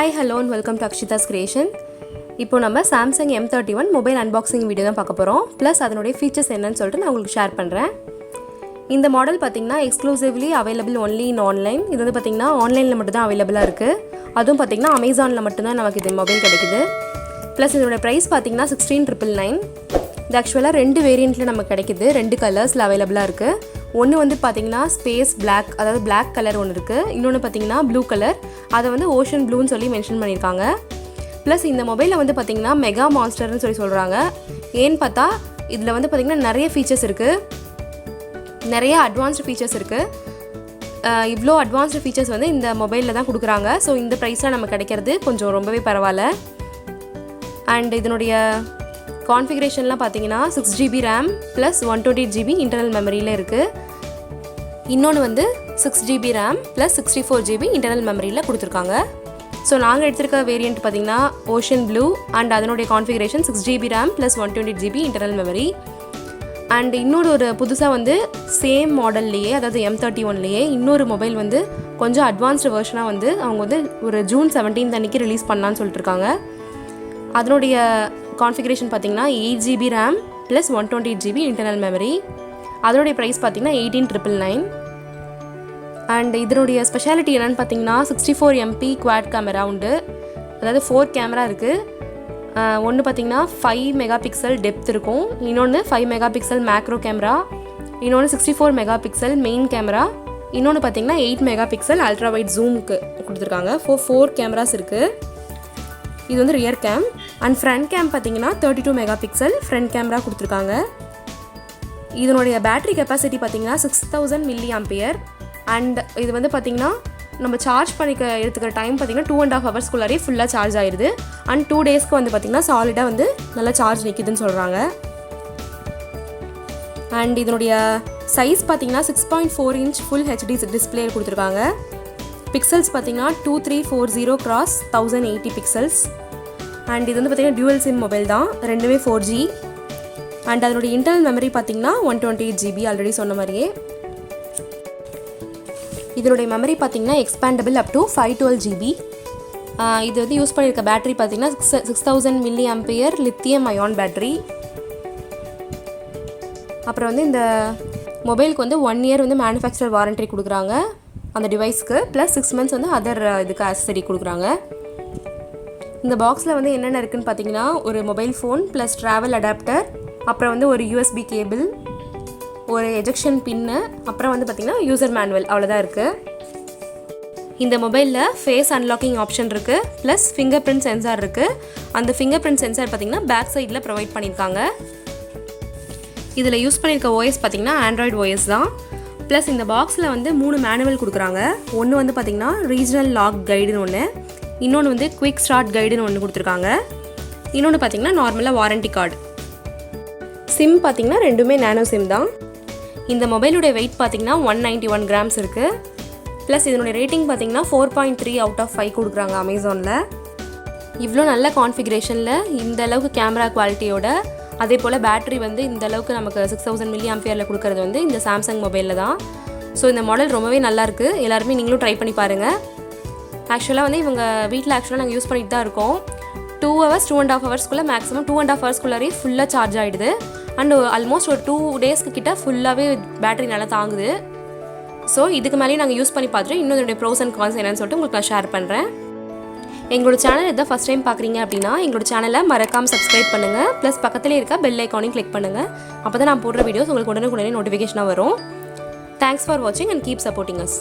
Hi, hello and welcome to Akshita's Creation. இப்போ நம்ம Samsung M31 mobile unboxing video தான் பார்க்க போறோம். ப்ளஸ் அதனுடைய ஃபீச்சர்ஸ் என்னன்னு சொல்லிட்டு நான் உங்களுக்கு ஷேர் பண்றேன். இந்த மாடல் பாத்தீங்கன்னா exclusively available only in online. இது வந்து பாத்தீங்கன்னா ஆன்லைன்ல மட்டும் தான் அவைலபிளா இருக்கு. அதுவும் பாத்தீங்கன்னா Amazonல மட்டும் தான் நமக்கு இந்த மொபைல் கிடைக்குது. ப்ளஸ் இதோட பிரைஸ் பாத்தீங்கன்னா 16,999. இது एक्चुअली ரெண்டு வேரியன்ட்ல நமக்கு கிடைக்குது. ரெண்டு கலர்ஸ்ல அவைலபிளா இருக்கு. ஒன்னு வந்து பாத்தீங்கன்னா ஸ்பேஸ் Black, அதாவது Black கலர் ஒன்னு இருக்கு. இன்னொன்னு பாத்தீங்கன்னா ப்ளூ கலர். அத வந்து ஓஷன் ப்ளூன்னு சொல்லி மென்ஷன் பண்ணிருக்காங்க. ப்ளஸ் இந்த மொபைல்ல வந்து பாத்தீங்கன்னா MegaMonsterனு சொல்லி சொல்றாங்க. ஏன்னு பார்த்தா இதுல வந்து பாத்தீங்கன்னா நிறைய ஃபீச்சர்ஸ் இருக்கு. நிறைய அட்வான்ஸ்ட் ஃபீச்சர்ஸ் இருக்கு. இவ்ளோ அட்வான்ஸ்ட் ஃபீச்சர்ஸ் வந்து இந்த மொபைல்ல தான் கொடுக்குறாங்க. ஸோ இந்த பிரைஸ்ல நமக்கு கிடைக்கிறது கொஞ்சம் ரொம்பவே பரவாயில்ல. அண்ட் இதனுடைய கான்ஃபிகரேஷன்லாம் பார்த்தீங்கன்னா 6GB RAM plus 128GB internal மெமரியில் இருக்குது. இன்னொன்று வந்து 6GB RAM plus 64GB internal மெமரியில் கொடுத்துருக்காங்க. ஸோ நாங்கள் எடுத்திருக்க வேரியண்ட் பார்த்தீங்கன்னா ஓஷன் ப்ளூ அண்ட் அதனுடைய configuration 6GB RAM plus 128GB internal memory. And இன்னொரு புதுசாக வந்து சேம் மாடல்லையே, அதாவது M31லேயே இன்னொரு மொபைல் வந்து கொஞ்சம் அட்வான்ஸ்டு வெர்ஷனாக வந்து அவங்க வந்து ஒரு June 17 அன்றைக்கி ரிலீஸ் பண்ணலான்னு சொல்லிட்டு இருக்காங்க. அதனுடைய கான்ஃபிகரேஷன் பார்த்தீங்கன்னா 8GB RAM plus 128GB internal memory. அதனுடைய ப்ரைஸ் பார்த்தீங்கன்னா 18,999. அண்ட் இதனுடைய ஸ்பெஷாலிட்டி என்னென்னு பார்த்தீங்கன்னா 64MP குவாட் கேமரா உண்டு. அதாவது 4 கேமரா இருக்குது. ஒன்று பார்த்தீங்கன்னா 5 மெகாபிக்சல் டெப்த் இருக்கும். இன்னொன்று 5 மெகாபிக்சல் மேக்ரோ கேமரா. இன்னொன்று 64 மெகாபிக்சல் மெயின் கேமரா. இன்னொன்று பார்த்தீங்கன்னா 8 மெகாபிக்சல் அல்ட்ரா வைட் ஜூமுக்கு கொடுத்துருக்காங்க. 4 கேமராஸ் இருக்குது. இது வந்து rear game. And front game பார்த்தீங்கன்னா 32 மெகாபிக்சல் ஃப்ரண்ட் கேமரா கொடுத்துருக்காங்க. இதனுடைய பேட்டரி கெப்பாசிட்டி பார்த்தீங்கன்னா 6000 mAh. அண்ட் இது வந்து பார்த்தீங்கன்னா நம்ம சார்ஜ் பண்ணிக்க எடுத்துக்கிற டைம் பார்த்தீங்கன்னா 2.5 ஹவர்ஸ்க்குள்ளாரே ஃபுல்லாக சார்ஜ் ஆயிடுது. அண்ட் 2 டேஸ்க்கு வந்து பார்த்தீங்கன்னா சாலிடாக வந்து நல்லா சார்ஜ் நிற்கிதுன்னு சொல்கிறாங்க. அண்ட் இதனுடைய சைஸ் பார்த்தீங்கன்னா 6.4 inch ஃபுல் HD டிஸ்பிளே கொடுத்துருக்காங்க. பிக்சல்ஸ் பார்த்தீங்கன்னா 2340x1080 பிக்சல்ஸ். அண்ட் இது வந்து பார்த்தீங்கன்னா டியூவல் சிம் மொபைல் தான், ரெண்டுமே 4G. அண்ட் அதனுடைய இன்டர்னல் மெமரி பார்த்தீங்கன்னா 128GB, ஆல்ரெடி சொன்ன மாதிரியே. இதனுடைய மெமரி பார்த்தீங்கன்னா எக்ஸ்பேண்டபிள் அப் டு 512GB. இது வந்து யூஸ் பண்ணியிருக்க பேட்டரி பார்த்தீங்கன்னா 6000 mAh லித்தியம் அயான் பேட்டரி. அப்புறம் வந்து இந்த மொபைலுக்கு வந்து 1 year வந்து மேனுஃபேக்சரர் வாரண்டி கொடுக்குறாங்க அந்த டிவைஸ்க்கு. ப்ளஸ் 6 months வந்து அதர் இதுக்கு ஆக்சசரி கொடுக்குறாங்க. இந்த பாக்ஸில் வந்து என்னென்ன இருக்குதுன்னு பார்த்தீங்கன்னா ஒரு mobile phone plus travel adapter, அப்புறம் வந்து ஒரு USB கேபிள், ஒரு எஜெக்ஷன் பின்னு, அப்புறம் வந்து பார்த்திங்கன்னா யூசர் மேனுவல், அவ்வளோதான் இருக்குது. இந்த மொபைலில் ஃபேஸ் அன்லாக்கிங் ஆப்ஷன் இருக்குது. ப்ளஸ் ஃபிங்கர் பிரிண்ட் சென்சார் இருக்குது. அந்த ஃபிங்கர் பிரிண்ட் சென்சார் பார்த்திங்கன்னா பேக் சைடில் ப்ரொவைட் பண்ணியிருக்காங்க. இதில் யூஸ் பண்ணியிருக்க OS பார்த்திங்கன்னா ஆண்ட்ராய்டு OS தான். ப்ளஸ் இந்த பாக்ஸில் வந்து 3 மேனுவல் கொடுக்குறாங்க. ஒன்று வந்து பார்த்திங்கன்னா ரீஜனல் லாக் கைடுன்னு ஒன்று, இன்னொன்று வந்து குவிக் ஸ்டார்ட் கைடுன்னு ஒன்று கொடுத்துருக்காங்க, இன்னொன்று பார்த்திங்கன்னா நார்மலாக வாரண்டி கார்டு. சிம் பார்த்திங்கன்னா ரெண்டுமே நானோ சிம் தான். இந்த மொபைலுடைய வெயிட் பார்த்திங்கன்னா 191 grams இருக்குது. ப்ளஸ் இதனுடைய ரேட்டிங் பார்த்திங்கன்னா 4.3 out of 5 கொடுக்குறாங்க அமேசானில். இவ்வளோ நல்ல கான்ஃபிகரேஷனில் இந்த அளவுக்கு கேமரா குவாலிட்டியோட, அதே போல் பேட்டரி வந்து இந்த அளவுக்கு நமக்கு 6000 mAh கொடுக்கறது வந்து இந்த சாம்சங் மொபைலில் தான். ஸோ இந்த மாடல் ரொம்பவே நல்லாயிருக்கு. எல்லாருமே நீங்களும் ட்ரை பண்ணி பாருங்கள். ஆக்சுவலாக வந்து இவங்க வீட்டில் நாங்கள் யூஸ் பண்ணிட்டு தான் இருக்கோம். 2 hours 2.5 ஹவர்ஸ்க்குள்ளே மேக்ஸிமம் 2.5 ஹவர்ஸ்க்குள்ளாரே ஃபுல்லாக சார்ஜ் ஆகிடுது. அண்ட் ஆல்மோஸ்ட் ஒரு 2 டேஸ்க்கு கிட்ட ஃபுல்லாகவே பேட்டரி நல்லா தாங்குது. ஸோ இதுக்கு மேலேயும் நாங்கள் யூஸ் பண்ணி பார்த்துட்டு இன்னும் இதனுடைய ப்ரோஸ் அண்ட் கான்ஸ் என்னன்னு சொல்லிட்டு உங்களுக்கு நான் ஷேர் பண்ணுறேன். எங்களோட சேனல் இதான் ஃபஸ்ட் டைம் பார்க்குறீங்க அப்படின்னா எங்களோட சேனலை மறக்காமல் சப்ஸ்கிரைப் பண்ணுங்கள். ப்ளஸ் பக்கத்துலேயே இருக்க பெல் ஐக்கானையும் கிளிக் பண்ணுங்கள். அப்போ தான் நான் போடுற வீடியோஸ் உங்களுக்கு உடனே நோட்டிஃபிகேஷனாக வரும். தேங்க்ஸ் ஃபார் வாட்சிங் அண்ட் கீப் சப்போர்ட்டிங் அஸ்.